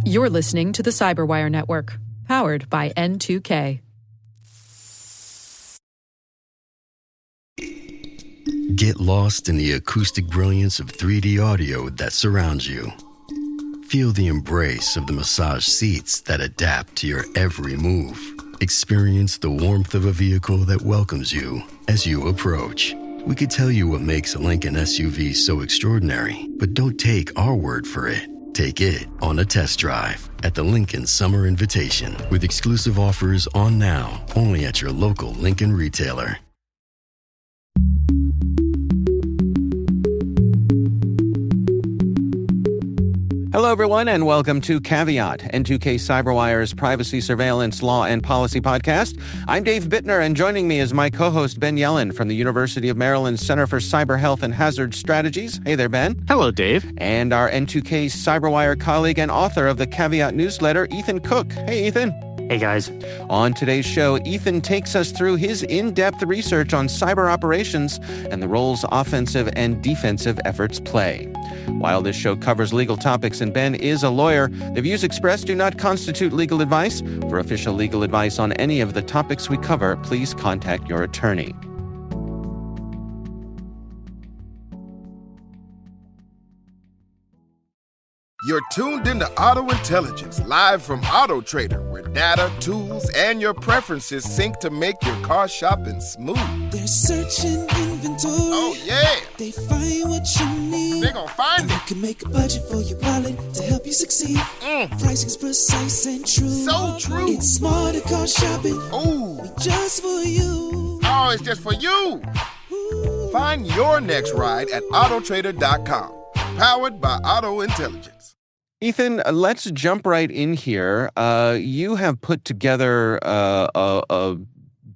You're listening to the Cyberwire Network, powered by N2K. Get lost in the acoustic brilliance of 3D audio that surrounds you. Feel the embrace of the massage seats that adapt to your every move. Experience the warmth of a vehicle that welcomes you as you approach. We could tell you what makes a Lincoln SUV so extraordinary, but don't take our word for it. Take it on a test drive at the Lincoln Summer Invitation, with exclusive offers on now, only at your local Lincoln retailer. Hello, everyone, and welcome to Caveat, N2K Cyberwire's privacy, surveillance, law, and policy podcast. I'm Dave Bittner, and joining me is my co-host, Ben Yellen, from the University of Maryland Center for Cyber Health and Hazard Strategies. Hey there, Ben. Hello, Dave. And our N2K Cyberwire colleague and author of the Caveat newsletter, Ethan Cook. Hey, Ethan. Hey, guys. On today's show, Ethan takes us through his in-depth research on cyber operations and the roles offensive and defensive efforts play. While this show covers legal topics and Ben is a lawyer, the views expressed do not constitute legal advice. For official legal advice on any of the topics we cover, please contact your attorney. You're tuned into Auto Intelligence, live from Auto Trader, where data, tools, and your preferences sync to make your car shopping smooth. They're searching inventory. Oh, yeah. They find what you need. They're gonna find and it. You can make a budget for your wallet to help you succeed. Pricing's precise and true. So true. It's smarter car shopping. Ooh. Just for you. Oh, it's just for you. Ooh. Find your next ride at autotrader.com. Powered by Auto Intelligence. Ethan, let's jump right in here. You have put together a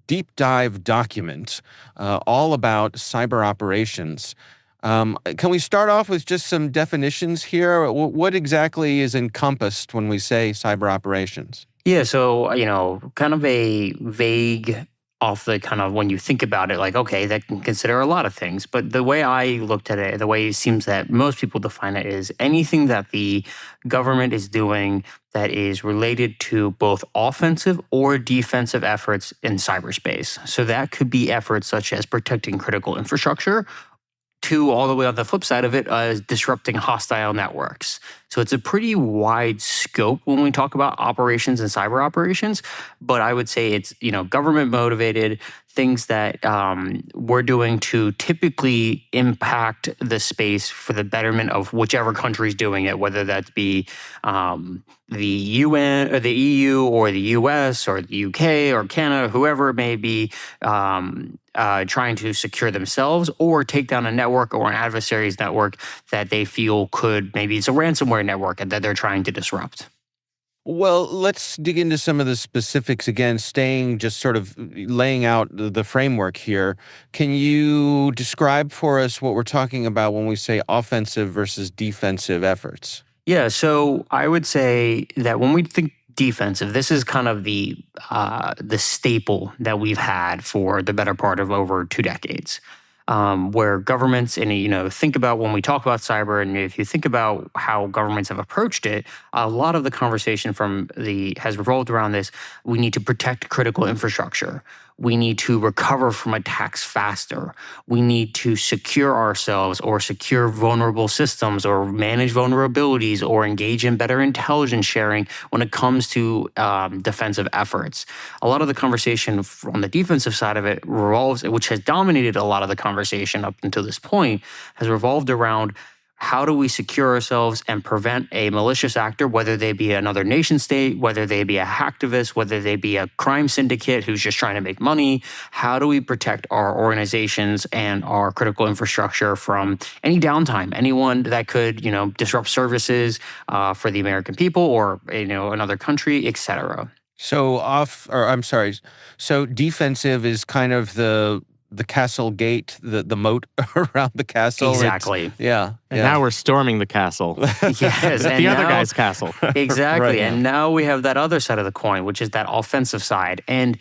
deep dive document all about cyber operations. Can we start off with just some definitions here? What exactly is encompassed when we say cyber operations? Yeah, so, kind of a vague off the kind of when you think about it, like, okay, that can consider a lot of things. But the way I looked at it, the way it seems that most people define it is anything that the government is doing that is related to both offensive or defensive efforts in cyberspace. So that could be efforts such as protecting critical infrastructure, to all the way on the flip side of it, disrupting hostile networks. So it's a pretty wide scope when we talk about operations and cyber operations. But I would say it's, government motivated, things that we're doing to typically impact the space for the betterment of whichever country's doing it, whether that be the UN or the EU or the US or the UK or Canada, whoever it may be, trying to secure themselves or take down a network or an adversary's network that they feel could, maybe it's a ransomware network and that they're trying to disrupt. Well, let's dig into some of the specifics again, staying just sort of laying out the framework here. Can you describe for us what we're talking about when we say offensive versus defensive efforts? Yeah, so I would say that when we think defensive, this is kind of the staple that we've had for the better part of over 2 decades. Where governments, and think about when we talk about cyber, and if you think about how governments have approached it, a lot of the conversation has revolved around this. We need to protect critical infrastructure. We need to recover from attacks faster. We need to secure ourselves or secure vulnerable systems or manage vulnerabilities or engage in better intelligence sharing when it comes to defensive efforts. A lot of the conversation on the defensive side of it revolves, which has dominated a lot of the conversation up until this point, has revolved around how do we secure ourselves and prevent a malicious actor, whether they be another nation state, whether they be a hacktivist, whether they be a crime syndicate who's just trying to make money? How do we protect our organizations and our critical infrastructure from any downtime, anyone that could, disrupt services for the American people or, another country, et cetera? So defensive is kind of the castle gate, the moat around the castle. Exactly. Yeah. And now we're storming the castle. Yes. the other guy's castle. Exactly. Right. And now we have that other side of the coin, which is that offensive side. And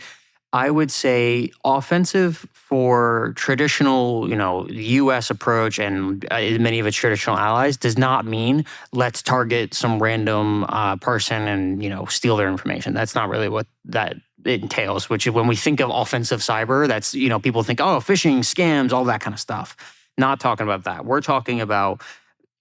I would say offensive for traditional, U.S. approach and many of its traditional allies does not mean let's target some random person and, steal their information. That's not really what that entails, which when we think of offensive cyber, that's, people think, oh, phishing, scams, all that kind of stuff. Not talking about that. We're talking about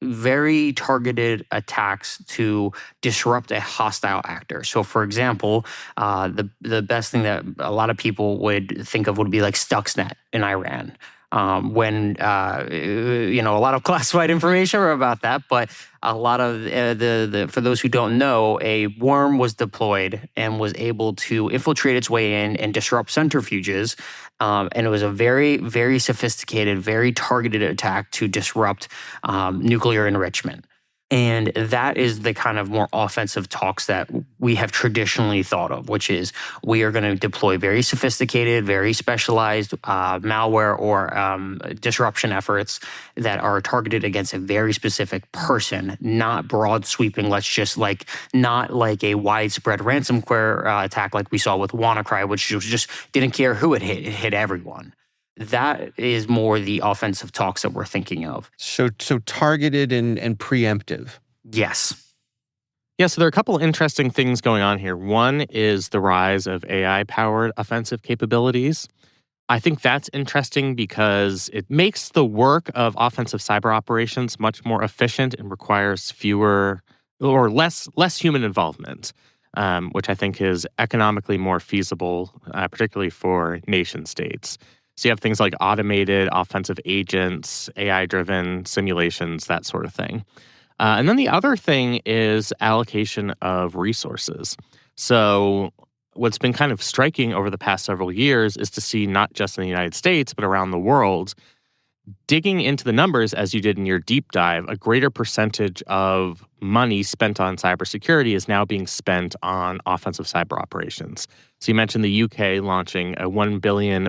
very targeted attacks to disrupt a hostile actor. So, for example, the best thing that a lot of people would think of would be like Stuxnet in Iran. When a lot of classified information about that, but a lot of for those who don't know, a worm was deployed and was able to infiltrate its way in and disrupt centrifuges. And it was a very, very sophisticated, very targeted attack to disrupt nuclear enrichment. And that is the kind of more offensive talks that we have traditionally thought of, which is we are going to deploy very sophisticated, very specialized malware or disruption efforts that are targeted against a very specific person, not broad sweeping. Not like a widespread ransomware attack like we saw with WannaCry, which just didn't care who it hit. It hit everyone. That is more the offensive talks that we're thinking of. So targeted and preemptive. Yes. Yeah, so there are a couple interesting things going on here. One is the rise of AI-powered offensive capabilities. I think that's interesting because it makes the work of offensive cyber operations much more efficient and requires fewer or less human involvement, which I think is economically more feasible, particularly for nation states. So you have things like automated offensive agents, AI-driven simulations, that sort of thing. And then the other thing is allocation of resources. So what's been kind of striking over the past several years is to see not just in the United States, but around the world, digging into the numbers as you did in your deep dive, a greater percentage of money spent on cybersecurity is now being spent on offensive cyber operations. So you mentioned the UK launching a £1 billion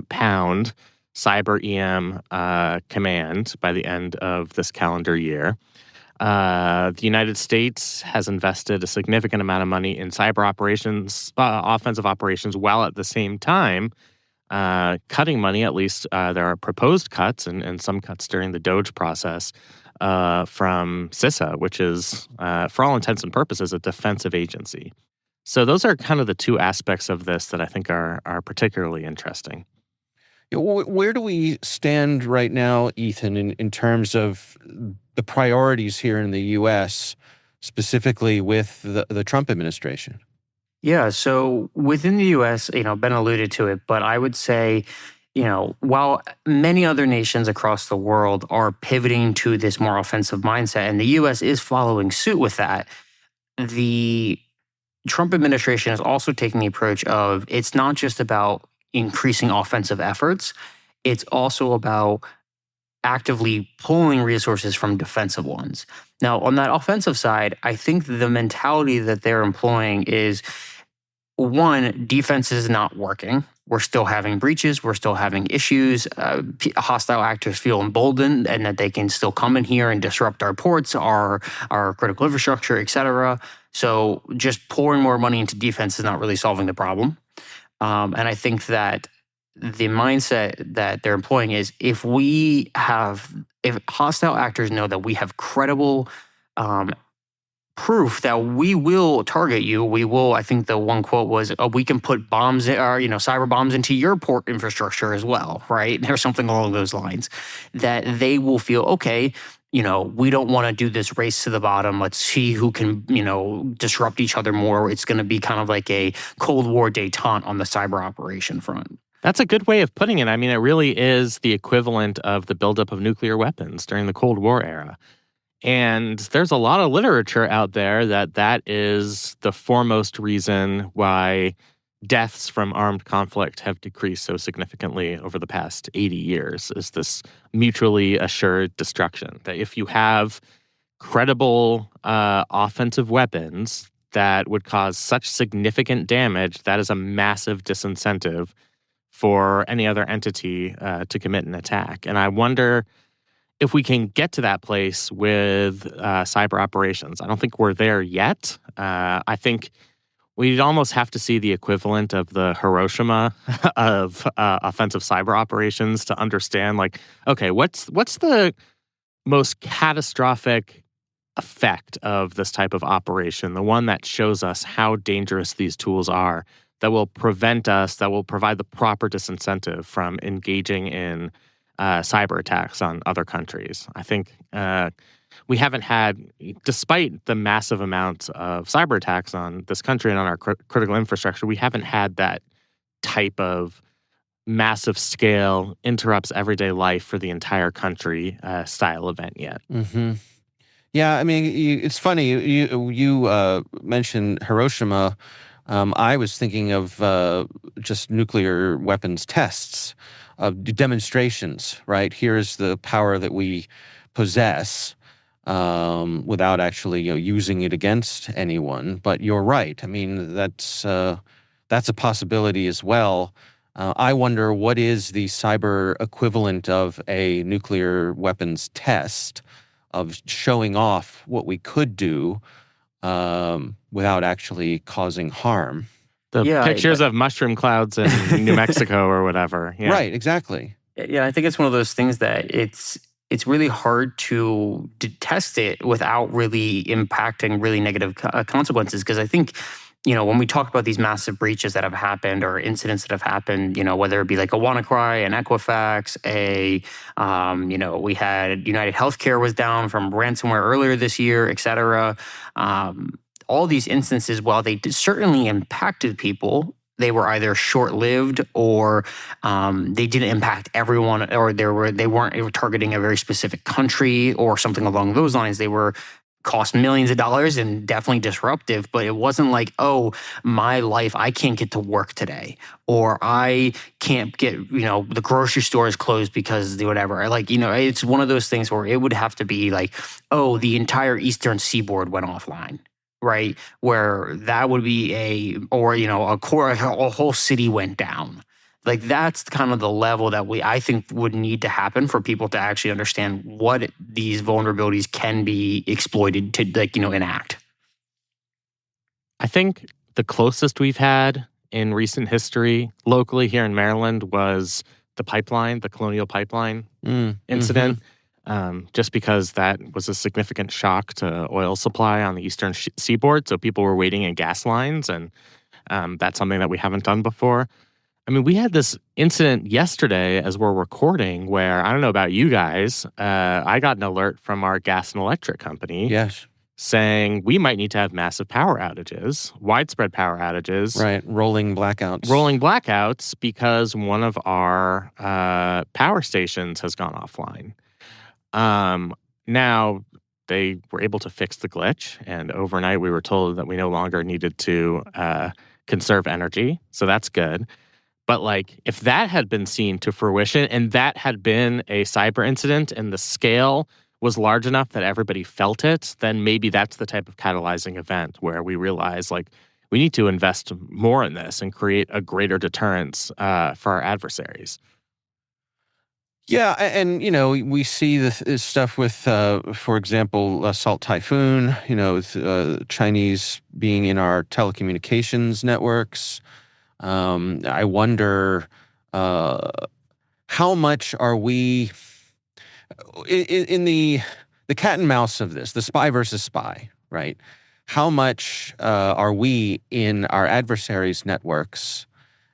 cyber EM command by the end of this calendar year. The United States has invested a significant amount of money in cyber operations, offensive operations, while at the same time cutting money. At least there are proposed cuts and some cuts during the DOGE process from CISA, which is, for all intents and purposes, a defensive agency. So those are kind of the two aspects of this that I think are particularly interesting. Where do we stand right now, Ethan, in terms of the priorities here in the U.S., specifically with the Trump administration? Yeah, so within the U.S., Ben alluded to it, but I would say, while many other nations across the world are pivoting to this more offensive mindset, and the U.S. is following suit with that, the Trump administration is also taking the approach of it's not just about increasing offensive efforts, it's also about actively pulling resources from defensive ones. Now, on that offensive side, I think the mentality that they're employing is, one, defense is not working. We're still having breaches. We're still having issues. Hostile actors feel emboldened and that they can still come in here and disrupt our ports, our critical infrastructure, et cetera. So just pouring more money into defense is not really solving the problem. And I think that the mindset that they're employing is if hostile actors know that we have credible proof that we will target you, we will, I think the one quote was, we can put bombs or, cyber bombs into your port infrastructure as well, right? There's something along those lines that they will feel, okay, we don't want to do this race to the bottom. Let's see who can, disrupt each other more. It's going to be kind of like a Cold War détente on the cyber operation front. That's a good way of putting it. I mean, it really is the equivalent of the buildup of nuclear weapons during the Cold War era. And there's a lot of literature out there that is the foremost reason why deaths from armed conflict have decreased so significantly over the past 80 years, is this mutually assured destruction. That if you have credible offensive weapons that would cause such significant damage, that is a massive disincentive for any other entity to commit an attack. And I wonder if we can get to that place with cyber operations. I don't think we're there yet. I think we'd almost have to see the equivalent of the Hiroshima of offensive cyber operations to understand, like, okay, what's the most catastrophic effect of this type of operation, the one that shows us how dangerous these tools are, that will prevent us, that will provide the proper disincentive from engaging in cyber attacks on other countries. I think we haven't had, despite the massive amounts of cyber attacks on this country and on our critical infrastructure, we haven't had that type of massive scale, interrupts everyday life for the entire country style event yet. Mm-hmm. Yeah, I mean, it's funny. You mentioned Hiroshima. I was thinking of just nuclear weapons tests, demonstrations, right? Here's the power that we possess without actually using it against anyone. But you're right. I mean, that's a possibility as well. I wonder what is the cyber equivalent of a nuclear weapons test, of showing off what we could do without actually causing harm. The pictures of mushroom clouds in New Mexico or whatever. Yeah. Right, exactly. Yeah, I think it's one of those things that it's really hard to test it without really impacting really negative consequences. Because I think, when we talk about these massive breaches that have happened or incidents that have happened, whether it be like a WannaCry, an Equifax, we had United Healthcare was down from ransomware earlier this year, et cetera. All these instances, while they certainly impacted people, they were either short-lived or they didn't impact everyone, or they weren't targeting a very specific country or something along those lines. They were cost millions of dollars and definitely disruptive, but it wasn't like, oh, my life, I can't get to work today, or I can't get, the grocery store is closed because whatever. It's one of those things where it would have to be like, oh, the entire Eastern Seaboard went offline, right? Where that would be a whole city went down. Like, that's kind of the level that I think would need to happen for people to actually understand what these vulnerabilities can be exploited to, enact. I think the closest we've had in recent history locally here in Maryland was the Colonial Pipeline incident, just because that was a significant shock to oil supply on the Eastern Seaboard. So people were waiting in gas lines, and that's something that we haven't done before. I mean, we had this incident yesterday as we're recording where, I don't know about you guys, I got an alert from our gas and electric company saying we might need to have massive power outages, widespread power outages. Right, rolling blackouts because one of our power stations has gone offline. Now, they were able to fix the glitch, and overnight we were told that we no longer needed to conserve energy, so that's good. But if that had been seen to fruition and that had been a cyber incident and the scale was large enough that everybody felt it, then maybe that's the type of catalyzing event where we realize we need to invest more in this and create a greater deterrence for our adversaries. Yeah, and we see this stuff with, for example, Salt Typhoon. Chinese being in our telecommunications networks. I wonder how much are we in the cat and mouse of this, the spy versus spy, right? How much are we in our adversaries' networks,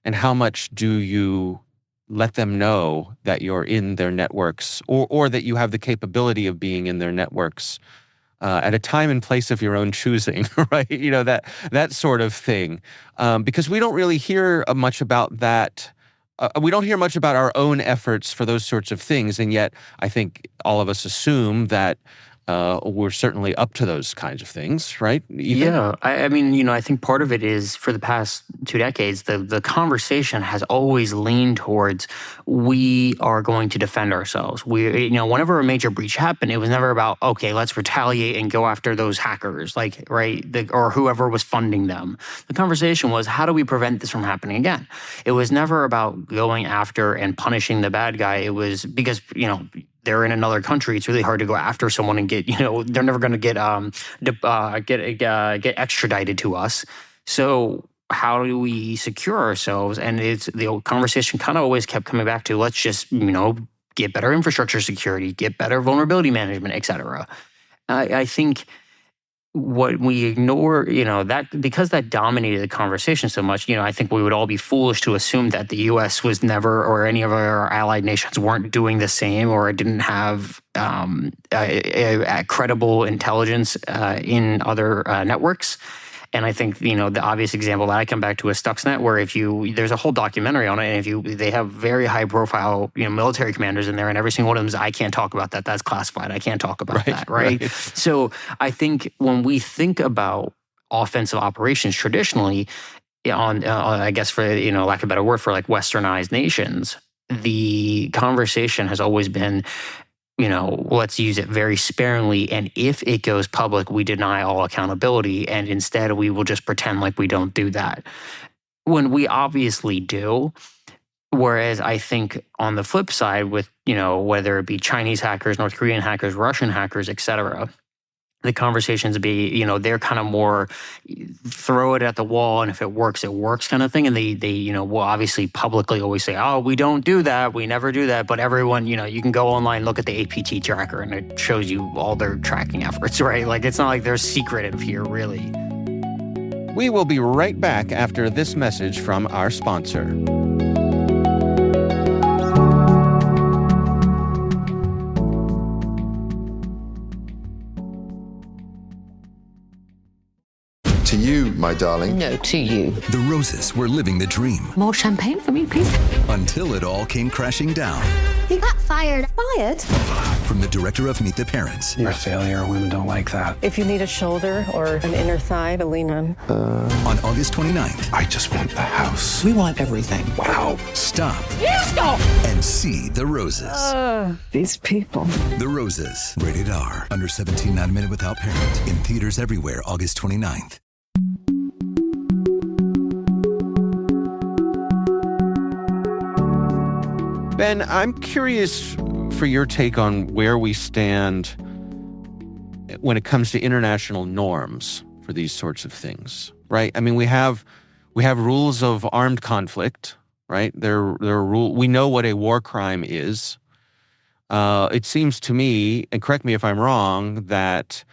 and how much do you let them know that you're in their networks, or that you have the capability of being in their networks at a time and place of your own choosing, right? That sort of thing. Because we don't really hear much about that. We don't hear much about our own efforts for those sorts of things, and yet I think all of us assume that we're certainly up to those kinds of things, right? Yeah, I mean, I think part of it is for the past 2 decades, the conversation has always leaned towards we are going to defend ourselves. Whenever a major breach happened, it was never about, okay, let's retaliate and go after those hackers, or whoever was funding them. The conversation was, how do we prevent this from happening again? It was never about going after and punishing the bad guy. It was because, they're in another country. It's really hard to go after someone and get, they're never going to get extradited to us. So how do we secure ourselves? And it's the old conversation kind of always kept coming back to, let's just, get better infrastructure security, get better vulnerability management, et cetera. I think what we ignore, that because that dominated the conversation so much, I think we would all be foolish to assume that the U.S. was never, or any of our allied nations weren't doing the same, or didn't have a credible intelligence in other networks. And I think, the obvious example that I come back to is Stuxnet, where there's a whole documentary on it, and they have very high profile, military commanders in there, and every single one of them is, I can't talk about that. That's classified. I can't talk about that. Right. So I think when we think about offensive operations traditionally I guess for, lack of a better word, for like westernized nations, the conversation has always been, let's use it very sparingly. And if it goes public, we deny all accountability. And instead, we will just pretend like we don't do that. When we obviously do. Whereas I think on the flip side with, whether it be Chinese hackers, North Korean hackers, Russian hackers, et cetera, the conversations be, they're kind of more throw it at the wall, and if it works kind of thing. And they will obviously publicly always say, oh, we don't do that. We never do that. But everyone, you can go online, look at the APT tracker, and it shows you all their tracking efforts, right? Like, it's not like they're secretive here, really. We will be right back after this message from our sponsor. To you, my darling. No, to you. The Roses were living the dream. More champagne for me, please. Until it all came crashing down. He got fired. Fired? From the director of Meet the Parents. You're a failure. Women don't like that. If you need a shoulder or an inner thigh to lean on. On August 29th. I just want the house. We want everything. Wow. Stop. Yes, go! And see The Roses. These people. The Roses. Rated R. Under 17, not a minute without parent. In theaters everywhere, August 29th. Ben, I'm curious for your take on where we stand when it comes to international norms for these sorts of things, right? I mean, we have rules of armed conflict, right? There are we know what a war crime is. It seems to me, and correct me if I'm wrong, that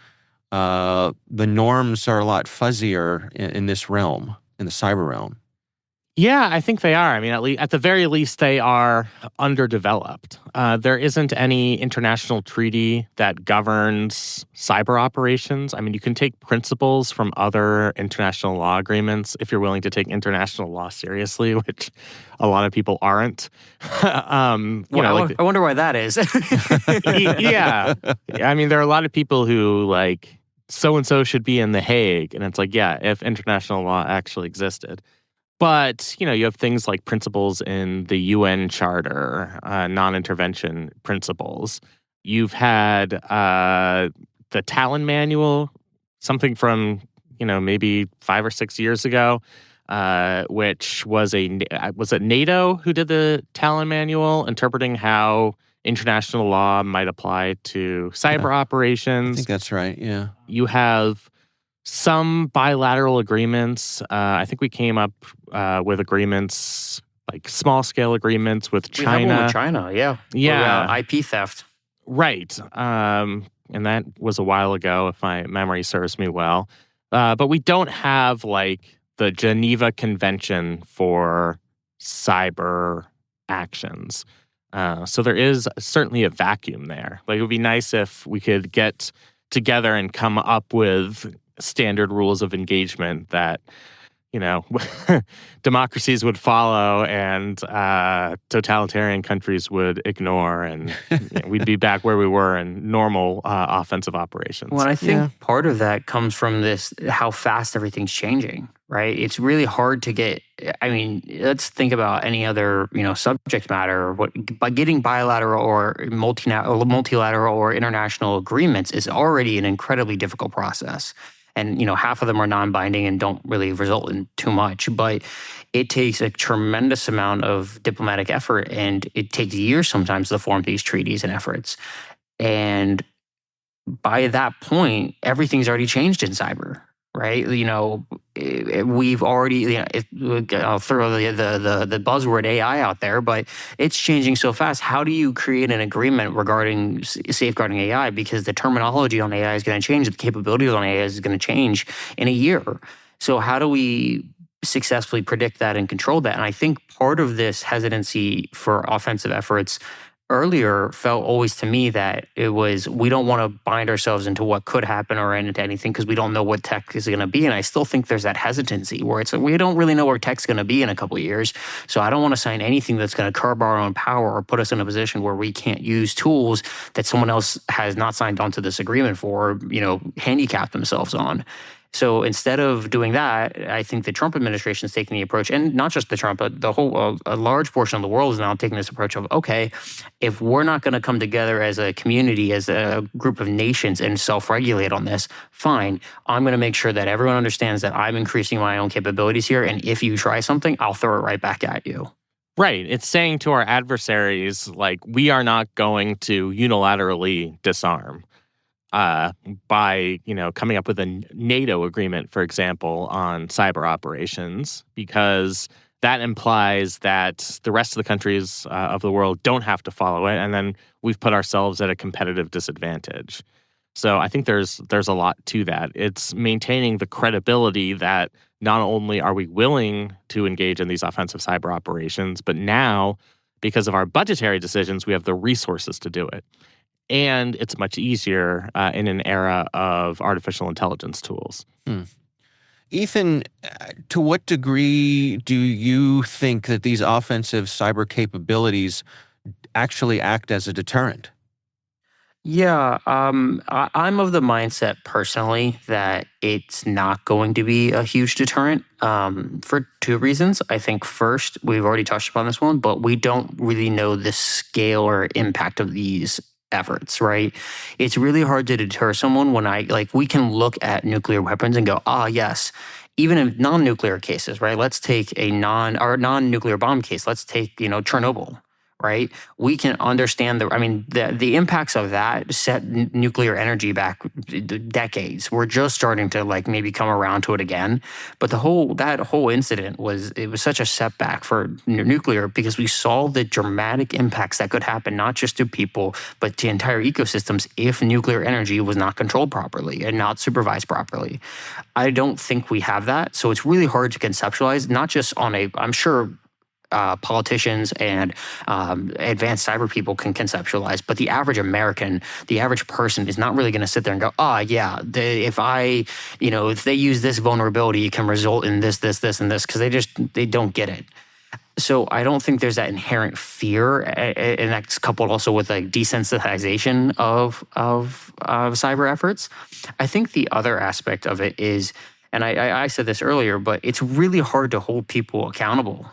the norms are a lot fuzzier in this realm, in the cyber realm. Yeah, I think they are. I mean, at the very least, they are underdeveloped. There isn't any international treaty that governs cyber operations. I mean, you can take principles from other international law agreements if you're willing to take international law seriously, which a lot of people aren't. I wonder why that is. Yeah. I mean, there are a lot of people who like, so-and-so should be in The Hague. And it's like, yeah, if international law actually existed. But, you have things like principles in the UN Charter, non-intervention principles. You've had the Talon Manual, something from, maybe 5 or 6 years ago, which was it NATO who did the Talon Manual, interpreting how international law might apply to cyber operations. I think that's right, yeah. You have some bilateral agreements. I think we came up with agreements, like small-scale agreements with China. We have one with China, yeah. Yeah. IP theft. Right. And that was a while ago, if my memory serves me well. But we don't have, like, the Geneva Convention for cyber actions. So there is certainly a vacuum there. Like, it would be nice if we could get together and come up with standard rules of engagement that, democracies would follow and totalitarian countries would ignore, and we'd be back where we were in normal offensive operations. Well, I think part of that comes from this, how fast everything's changing, right? It's really hard to get, let's think about any other, subject matter. By getting bilateral or multilateral or international agreements is already an incredibly difficult process. And, half of them are non-binding and don't really result in too much. But it takes a tremendous amount of diplomatic effort, and it takes years sometimes to form these treaties and efforts. And by that point, everything's already changed in cyber, right? we've already, I'll throw the buzzword AI out there, but it's changing so fast. How do you create an agreement regarding safeguarding AI? Because the terminology on AI is going to change. The capabilities on AI is going to change in a year. So how do we successfully predict that and control that? And I think part of this hesitancy for offensive efforts earlier felt always to me that it was, we don't want to bind ourselves into what could happen or into anything because we don't know what tech is going to be. And I still think there's that hesitancy where it's like, we don't really know where tech's going to be in a couple of years. So I don't want to sign anything that's going to curb our own power or put us in a position where we can't use tools that someone else has not signed onto this agreement for, handicap themselves on. So instead of doing that, I think the Trump administration is taking the approach, and not just the Trump, but the whole, a large portion of the world is now taking this approach of, okay, if we're not going to come together as a community, as a group of nations and self-regulate on this, fine. I'm going to make sure that everyone understands that I'm increasing my own capabilities here, and if you try something, I'll throw it right back at you. Right. It's saying to our adversaries, like, we are not going to unilaterally disarm. By coming up with a NATO agreement, for example, on cyber operations, because that implies that the rest of the countries of the world don't have to follow it, and then we've put ourselves at a competitive disadvantage. So I think there's a lot to that. It's maintaining the credibility that not only are we willing to engage in these offensive cyber operations, but now, because of our budgetary decisions, we have the resources to do it. And it's much easier in an era of artificial intelligence tools. Ethan, to what degree do you think that these offensive cyber capabilities actually act as a deterrent? Yeah, I'm of the mindset personally that it's not going to be a huge deterrent for two reasons. I think first, we've already touched upon this one, but we don't really know the scale or impact of these efforts, right? It's really hard to deter someone when we can look at nuclear weapons and go, yes, even in non-nuclear cases, right? Let's take a non-nuclear bomb case. Let's take, Chernobyl, right? We can understand the impacts of that set nuclear energy back decades. We're just starting to maybe come around to it again. But that whole incident was such a setback for nuclear because we saw the dramatic impacts that could happen, not just to people, but to entire ecosystems if nuclear energy was not controlled properly and not supervised properly. I don't think we have that. So it's really hard to conceptualize, not just on I'm sure politicians and advanced cyber people can conceptualize, but the average American, the average person is not really going to sit there and go, if they use this vulnerability, it can result in this, and this, because they don't get it. So I don't think there's that inherent fear, and that's coupled also with desensitization of cyber efforts. I think the other aspect of it is, and I said this earlier, but it's really hard to hold people accountable.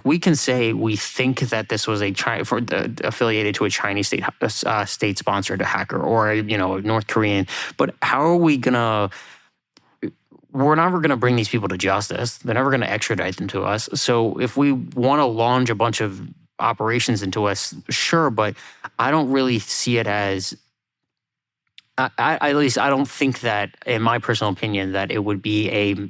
We can say we think that this was affiliated to a Chinese state-sponsored hacker or a North Korean, but how are we gonna? We're never gonna bring these people to justice. They're never gonna extradite them to us. So if we want to launch a bunch of operations into us, sure, but I don't really see it as. At least I don't think that, in my personal opinion, that it would be a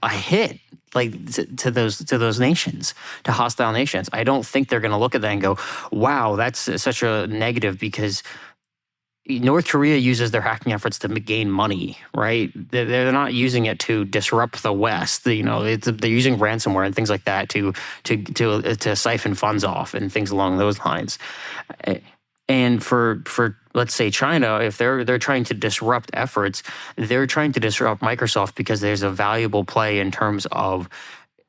hit to those nations, to hostile nations. I don't think they're going to look at that and go, wow, that's such a negative, because North Korea uses their hacking efforts to gain money, right? They're not using it to disrupt the West. They're using ransomware and things like that to siphon funds off and things along those lines. And for let's say China, if they're trying to disrupt efforts, they're trying to disrupt Microsoft because there's a valuable play in terms of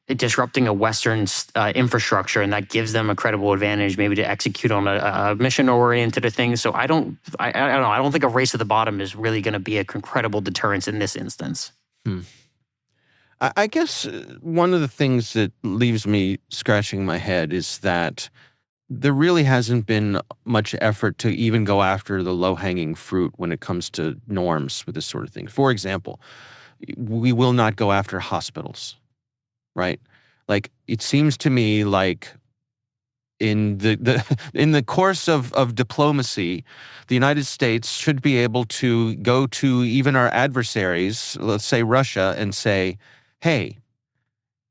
disrupting a Western infrastructure, and that gives them a credible advantage, maybe to execute on a mission-oriented thing. So I don't know. I don't think a race to the bottom is really going to be a credible deterrence in this instance. I guess one of the things that leaves me scratching my head is that there really hasn't been much effort to even go after the low-hanging fruit when it comes to norms with this sort of thing. For example, we will not go after hospitals, right? It seems to me like in the course of diplomacy, the United States should be able to go to even our adversaries, let's say Russia, and say, hey,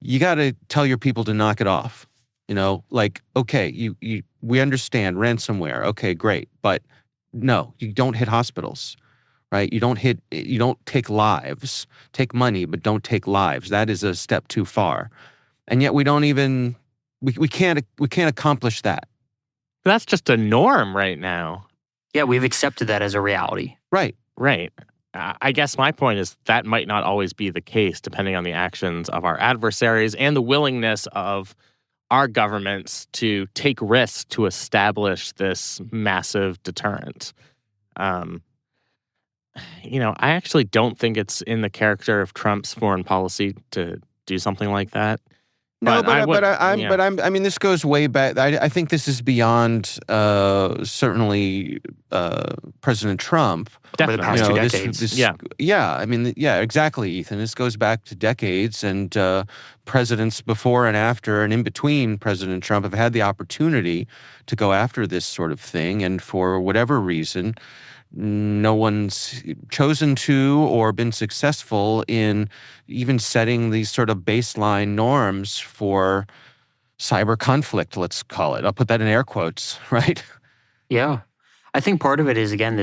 you got to tell your people to knock it off. Like, okay, we understand ransomware. Okay, great. But no, you don't hit hospitals, right? You don't take lives. Take money, but don't take lives. That is a step too far. And yet we don't even, we can't accomplish that. That's just a norm right now. Yeah, we've accepted that as a reality. Right. Right. I guess my point is that might not always be the case, depending on the actions of our adversaries and the willingness of our governments to take risks to establish this massive deterrent. I actually don't think it's in the character of Trump's foreign policy to do something like that. No, I mean, this goes way back. I think this is beyond certainly President Trump. Definitely. For the past 2 decades. Exactly, Ethan. This goes back to decades, and presidents before and after and in between President Trump have had the opportunity to go after this sort of thing, and for whatever reason, no one's chosen to or been successful in even setting these sort of baseline norms for cyber conflict, let's call it. I'll put that in air quotes, right? Yeah. I think part of it is, again,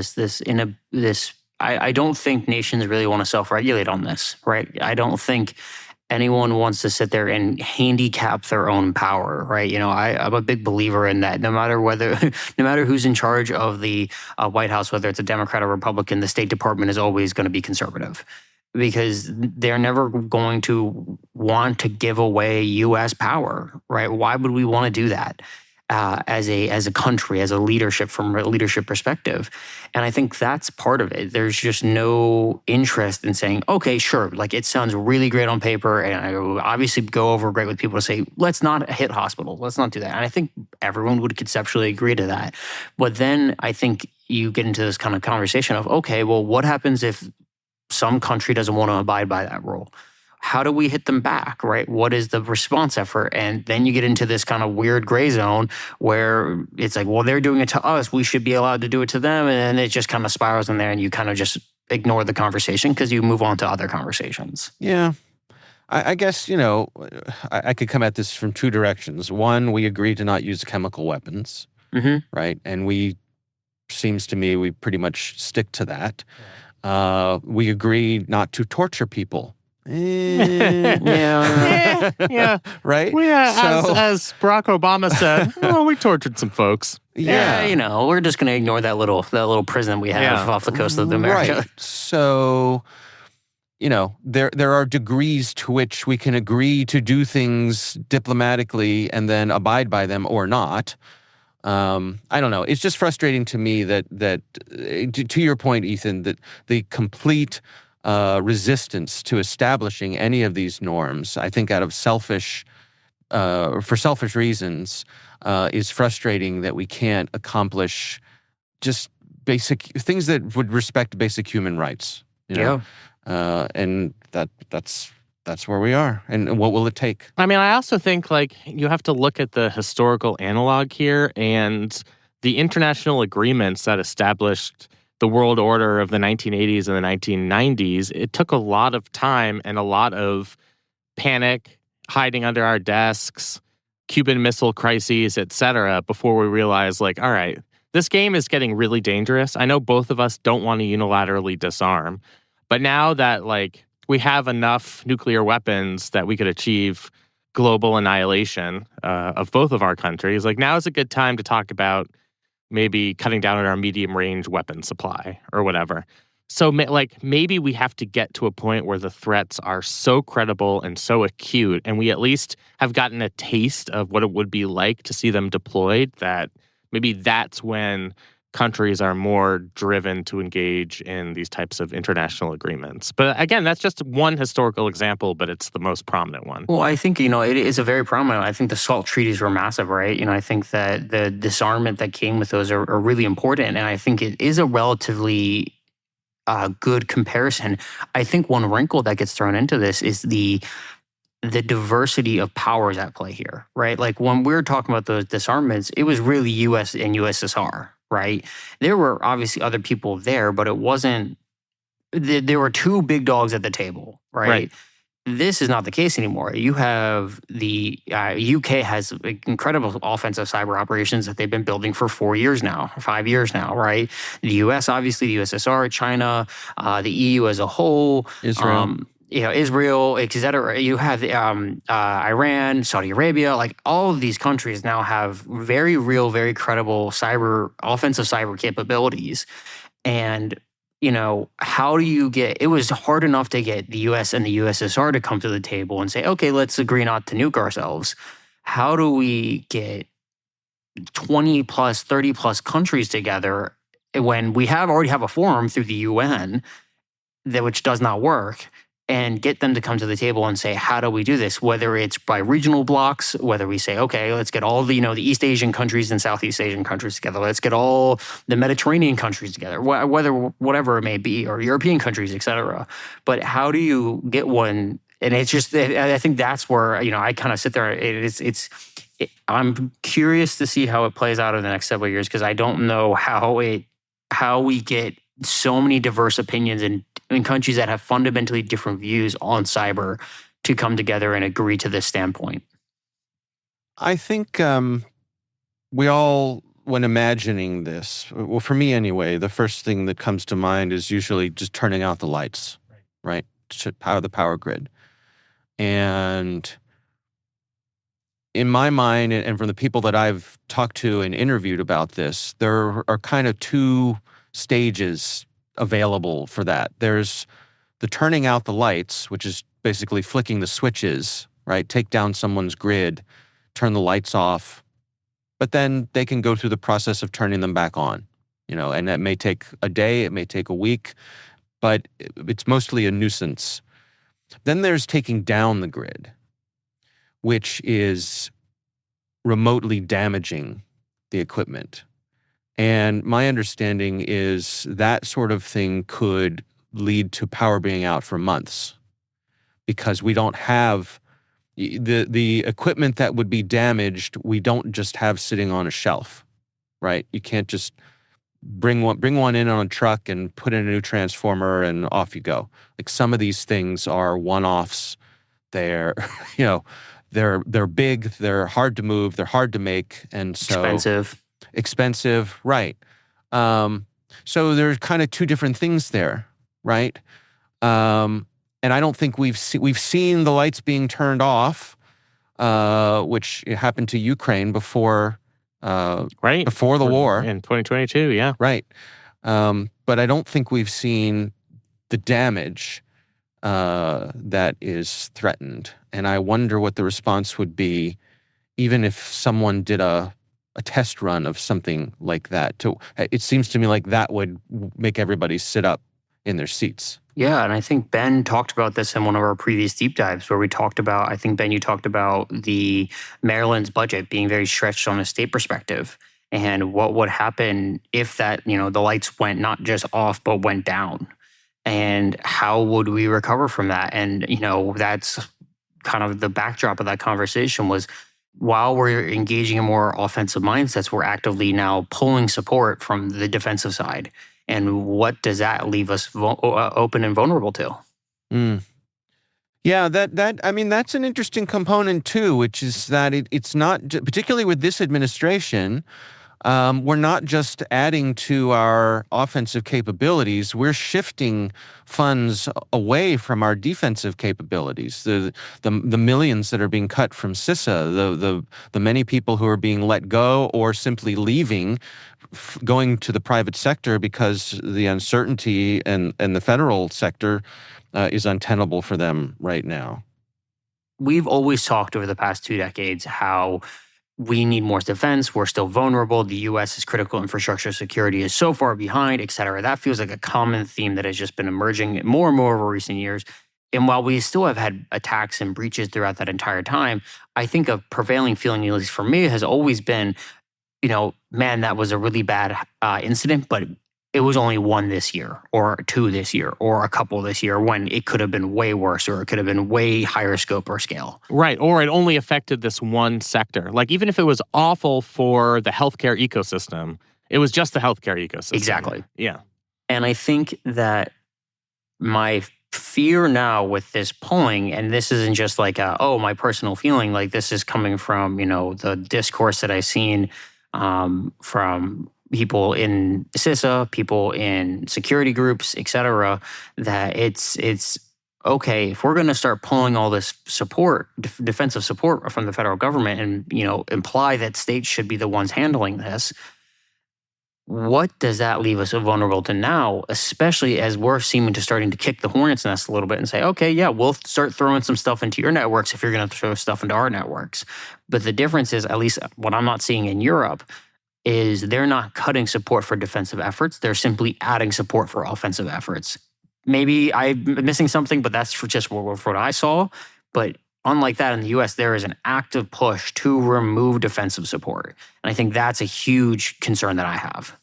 I don't think nations really want to self-regulate on this, right? I don't think anyone wants to sit there and handicap their own power, right? I'm a big believer in that. No matter who's in charge of the White House, whether it's a Democrat or Republican, the State Department is always going to be conservative, because they're never going to want to give away U.S. power, right? Why would we want to do that as a country, as a leadership, from a leadership perspective? And I think that's part of it. There's just no interest in saying, okay, sure, like it sounds really great on paper, and I obviously go over great with people to say, let's not hit hospitals, let's not do that. And I think everyone would conceptually agree to that. But then I think you get into this kind of conversation of, okay, well, what happens if some country doesn't want to abide by that rule? How do we hit them back, right? What is the response effort? And then you get into this kind of weird gray zone where it's like, well, they're doing it to us, we should be allowed to do it to them. And then it just kind of spirals in there, and you kind of just ignore the conversation because you move on to other conversations. Yeah. I guess, I could come at this from two directions. One, we agree to not use chemical weapons, right? And seems to me, we pretty much stick to that. We agree not to torture people. Yeah. Right? As Barack Obama said, we tortured some folks. Yeah, we're just going to ignore that little prison we have off the coast of America. Right. So, there are degrees to which we can agree to do things diplomatically and then abide by them or not. I don't know. It's just frustrating to me that to your point, Ethan, that the complete resistance to establishing any of these norms, I think out of for selfish reasons, is frustrating that we can't accomplish just basic things that would respect basic human rights. And that's where we are. And what will it take? I mean, I also think you have to look at the historical analog here and the international agreements that established the world order of the 1980s and the 1990s. It took a lot of time and a lot of panic, hiding under our desks, Cuban Missile Crises, etc., before we realized, all right, this game is getting really dangerous. I know both of us don't want to unilaterally disarm, but now that we have enough nuclear weapons that we could achieve global annihilation of both of our countries, now is a good time to talk about maybe cutting down on our medium-range weapon supply or whatever. So, maybe we have to get to a point where the threats are so credible and so acute, and we at least have gotten a taste of what it would be like to see them deployed, that maybe that's when countries are more driven to engage in these types of international agreements. But again, that's just one historical example, but it's the most prominent one. Well, I think, it is a very prominent. I think the SALT treaties were massive, right? I think that the disarmament that came with those are really important. And I think it is a relatively good comparison. I think one wrinkle that gets thrown into this is the diversity of powers at play here, right? When we're talking about those disarmaments, it was really U.S. and USSR, right? There were obviously other people there, but it wasn't. There were two big dogs at the table, right? This is not the case anymore. You have the UK has incredible offensive cyber operations that they've been building for 4 years now, 5 years now, right? The US, obviously, the USSR, China, the EU as a whole, Israel. Israel, et cetera. You have Iran, Saudi Arabia, like all of these countries now have very real, very credible offensive cyber capabilities. And how do you it was hard enough to get the US and the USSR to come to the table and say, okay, let's agree not to nuke ourselves. How do we get 20 plus, 30 plus countries together when we already have a forum through the UN which does not work, and get them to come to the table and say, how do we do this? Whether it's by regional blocks, whether we say, okay, let's get all the East Asian countries and Southeast Asian countries together. Let's get all the Mediterranean countries together, whatever it may be, or European countries, et cetera. But how do you get one? And it's just, I think that's where, I kind of sit there. I'm curious to see how it plays out in the next several years, because I don't know how we get so many diverse opinions in countries that have fundamentally different views on cyber to come together and agree to this standpoint. I think we all, when imagining this, well, for me anyway, the first thing that comes to mind is usually just turning out the lights, right? To power the power grid. And in my mind, and from the people that I've talked to and interviewed about this, there are kind of two stages available for that. There's the turning out the lights, which is basically flicking the switches, right? Take down someone's grid, turn the lights off, but then they can go through the process of turning them back on, and that may take a day, it may take a week, but it's mostly a nuisance. Then there's taking down the grid, which is remotely damaging the equipment. And my understanding is that sort of thing could lead to power being out for months, because we don't have the equipment that would be damaged. We don't just have sitting on a shelf, right? You can't just bring one in on a truck and put in a new transformer and off you go. Like, some of these things are one-offs. They're they're big, they're hard to move, they're hard to make, and so expensive, right? So there's kind of two different things there, right? And I don't think we've seen the lights being turned off, which happened to Ukraine before before the war in 2022, yeah, right. But I don't think we've seen the damage that is threatened, and I wonder what the response would be, even if someone did a test run of something like that. It seems to me like that would make everybody sit up in their seats. Yeah, and I think Ben talked about this in one of our previous deep dives where we talked about, I think, Ben, you talked about the Maryland's budget being very stretched on a state perspective, and what would happen if that, the lights went not just off, but went down, and how would we recover from that? And, that's kind of the backdrop of that conversation was, while we're engaging in more offensive mindsets, we're actively now pulling support from the defensive side. And what does that leave us open and vulnerable to? Yeah, that's an interesting component too, which is that it's not, particularly with this administration, we're not just adding to our offensive capabilities, we're shifting funds away from our defensive capabilities. The millions that are being cut from CISA, the many people who are being let go or simply leaving, going to the private sector because the uncertainty and the federal sector is untenable for them right now. We've always talked over the past 2 decades how we need more defense. We're still vulnerable. The U.S.'s critical infrastructure security is so far behind, et cetera. That feels like a common theme that has just been emerging more and more over recent years. And while we still have had attacks and breaches throughout that entire time, I think a prevailing feeling, at least for me, has always been, man, that was a really bad incident, but it was only 1 this year or 2 this year or a couple this year, when it could have been way worse or it could have been way higher scope or scale. Right. Or it only affected this one sector. Like, even if it was awful for the healthcare ecosystem, it was just the healthcare ecosystem. Exactly. Yeah. And I think that my fear now with this polling, and this isn't just like my personal feeling, like this is coming from, the discourse that I've seen from people in CISA, people in security groups, et cetera, that it's okay, if we're going to start pulling all this support, defensive support from the federal government and, imply that states should be the ones handling this, what does that leave us vulnerable to now, especially as we're seeming to starting to kick the hornet's nest a little bit and say, okay, yeah, we'll start throwing some stuff into your networks if you're going to throw stuff into our networks. But the difference is, at least what I'm not seeing in Europe, is they're not cutting support for defensive efforts. They're simply adding support for offensive efforts. Maybe I'm missing something, but that's just what I saw. But unlike that in the U.S., there is an active push to remove defensive support. And I think that's a huge concern that I have.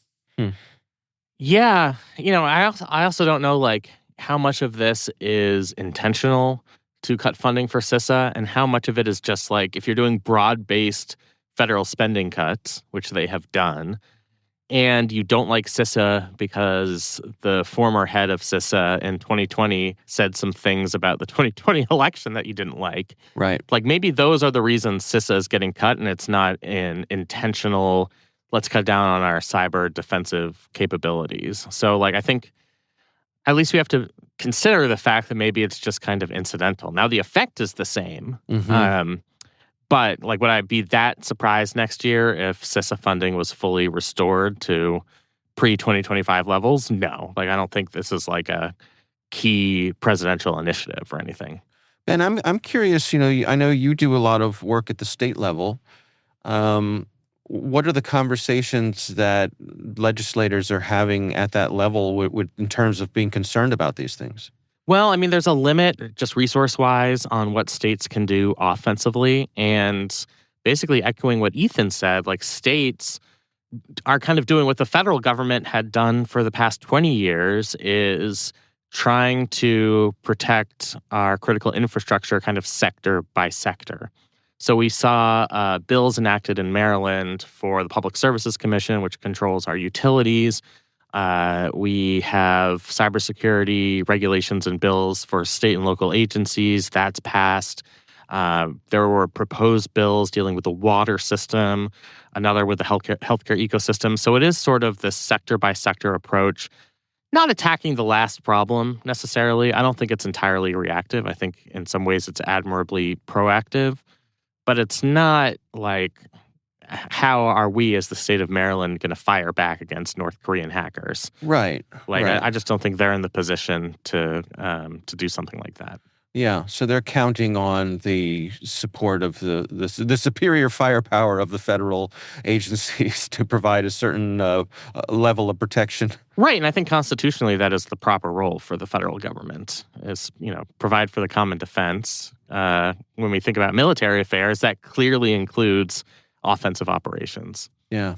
Yeah. I also don't know, like, how much of this is intentional to cut funding for CISA and how much of it is just like, if you're doing broad-based federal spending cuts, which they have done, and you don't like CISA because the former head of CISA in 2020 said some things about the 2020 election that you didn't like. Right. Like, maybe those are the reasons CISA is getting cut, and it's not an intentional, let's cut down on our cyber defensive capabilities. So, like, I think at least we have to consider the fact that maybe it's just kind of incidental. Now, the effect is the same. Mm-hmm. But, like, would I be that surprised next year if CISA funding was fully restored to pre-2025 levels? No. Like, I don't think this is like a key presidential initiative or anything. Ben, I'm curious, I know you do a lot of work at the state level. What are the conversations that legislators are having at that level in terms of being concerned about these things? Well, I mean, there's a limit, just resource-wise, on what states can do offensively. And basically echoing what Ethan said, like, states are kind of doing what the federal government had done for the past 20 years, is trying to protect our critical infrastructure kind of sector by sector. So we saw bills enacted in Maryland for the Public Services Commission, which controls our utilities. We have cybersecurity regulations and bills for state and local agencies. That's passed. There were proposed bills dealing with the water system, another with the healthcare ecosystem. So it is sort of this sector-by-sector approach, not attacking the last problem necessarily. I don't think it's entirely reactive. I think in some ways it's admirably proactive. But it's not like, how are we as the state of Maryland going to fire back against North Korean hackers? Right. Like, right. I just don't think they're in the position to do something like that. Yeah, so they're counting on the support of the superior firepower of the federal agencies to provide a certain level of protection. Right, and I think constitutionally that is the proper role for the federal government, is, provide for the common defense. When we think about military affairs, that clearly includes offensive operations. Yeah.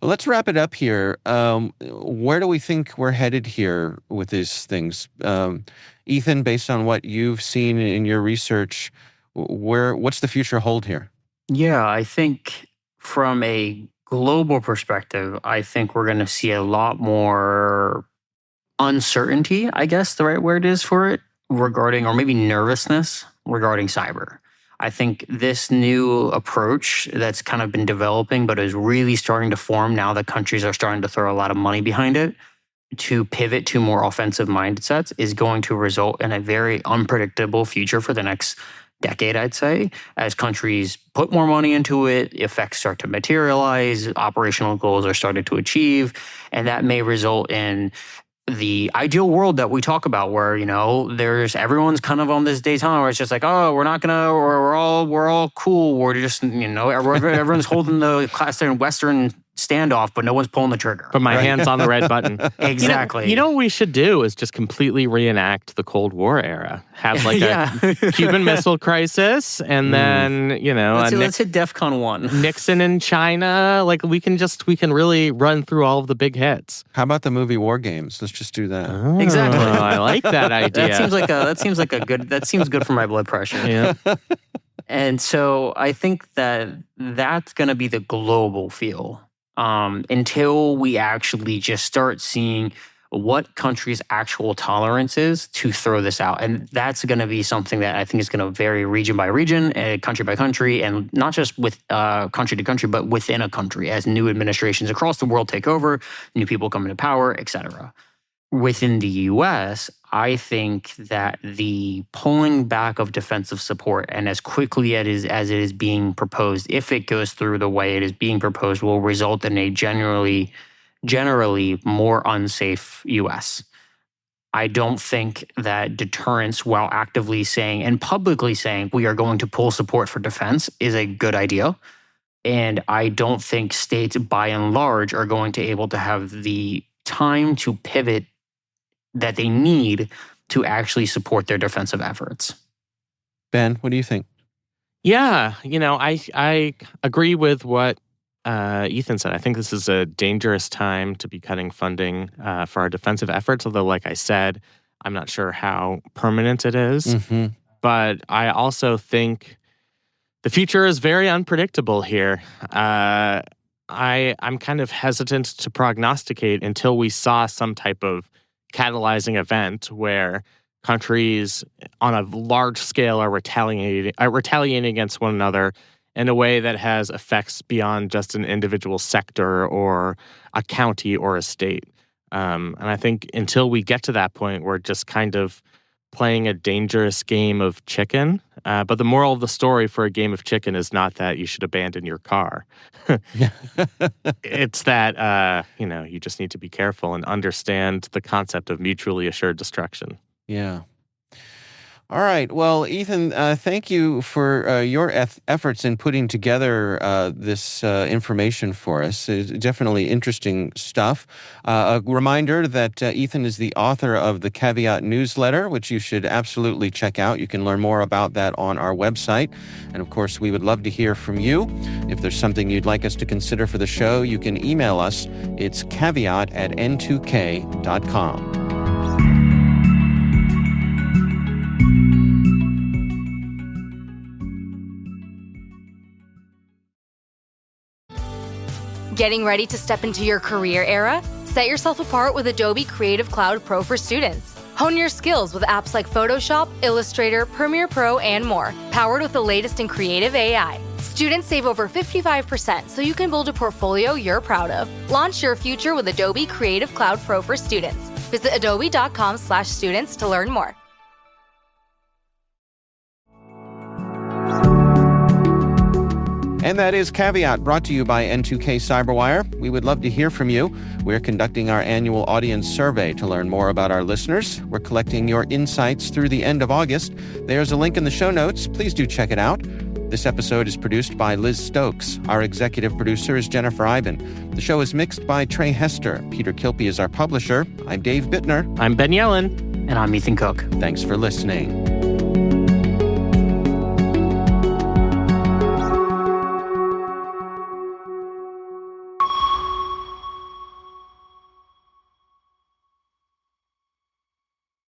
Well, let's wrap it up here. Where do we think we're headed here with these things? Ethan, based on what you've seen in your research, what's the future hold here? Yeah, I think from a global perspective, I think we're going to see a lot more uncertainty, I guess the right word is for it, regarding, or maybe nervousness regarding cyber. I think this new approach that's kind of been developing, but is really starting to form now that countries are starting to throw a lot of money behind it, to pivot to more offensive mindsets, is going to result in a very unpredictable future for the next decade, I'd say. As countries put more money into it, effects start to materialize, operational goals are started to achieve, and that may result in the ideal world that we talk about, where, everyone's kind of on this Daytona where it's just like, oh, we're not gonna, or we're all cool. We're just, everyone's holding the classic Western standoff, but no one's pulling the trigger. Put my hands on the red button. Exactly. What we should do is just completely reenact the Cold War era. Have like a Cuban Missile Crisis, and then, let's hit DEFCON 1. Nixon in China. Like, we can really run through all of the big hits. How about the movie War Games? Let's just do that. Oh, exactly. I like that idea. That seems good for my blood pressure. Yeah. And so I think that's going to be the global feel. Until we actually just start seeing what countries' actual tolerance is to throw this out. And that's going to be something that I think is going to vary region by region, country by country, and not just with country to country, but within a country as new administrations across the world take over, new people come into power, et cetera. Within the U.S., I think that the pulling back of defensive support, and as quickly as it is being proposed, if it goes through the way it is being proposed, will result in a generally more unsafe U.S. I don't think that deterrence, while actively saying and publicly saying we are going to pull support for defense, is a good idea. And I don't think states, by and large, are going to be able to have the time to pivot that they need to actually support their defensive efforts. Ben, what do you think? Yeah, I agree with what Ethan said. I think this is a dangerous time to be cutting funding for our defensive efforts, although, like I said, I'm not sure how permanent it is. Mm-hmm. But I also think the future is very unpredictable here. I'm kind of hesitant to prognosticate until we saw some type of catalyzing event where countries on a large scale are retaliating against one another in a way that has effects beyond just an individual sector or a county or a state. And I think until we get to that point, we're just kind of playing a dangerous game of chicken. But the moral of the story for a game of chicken is not that you should abandon your car. It's that, you just need to be careful and understand the concept of mutually assured destruction. Yeah. All right. Well, Ethan, thank you for your efforts in putting together this information for us. It's definitely interesting stuff. A reminder that Ethan is the author of the Caveat newsletter, which you should absolutely check out. You can learn more about that on our website. And of course, we would love to hear from you. If there's something you'd like us to consider for the show, you can email us. It's caveat@n2k.com. Getting ready to step into your career era? Set yourself apart with Adobe Creative Cloud Pro for students. Hone your skills with apps like Photoshop, Illustrator, Premiere Pro, and more, powered with the latest in creative AI. Students save over 55%, so you can build a portfolio you're proud of. Launch your future with Adobe Creative Cloud Pro for students. Visit adobe.com/students to learn more. And that is Caveat, brought to you by N2K Cyberwire. We would love to hear from you. We're conducting our annual audience survey to learn more about our listeners. We're collecting your insights through the end of August. There's a link in the show notes. Please do check it out. This episode is produced by Liz Stokes. Our executive producer is Jennifer Iben. The show is mixed by Trey Hester. Peter Kilpie is our publisher. I'm Dave Bittner. I'm Ben Yellen. And I'm Ethan Cook. Thanks for listening.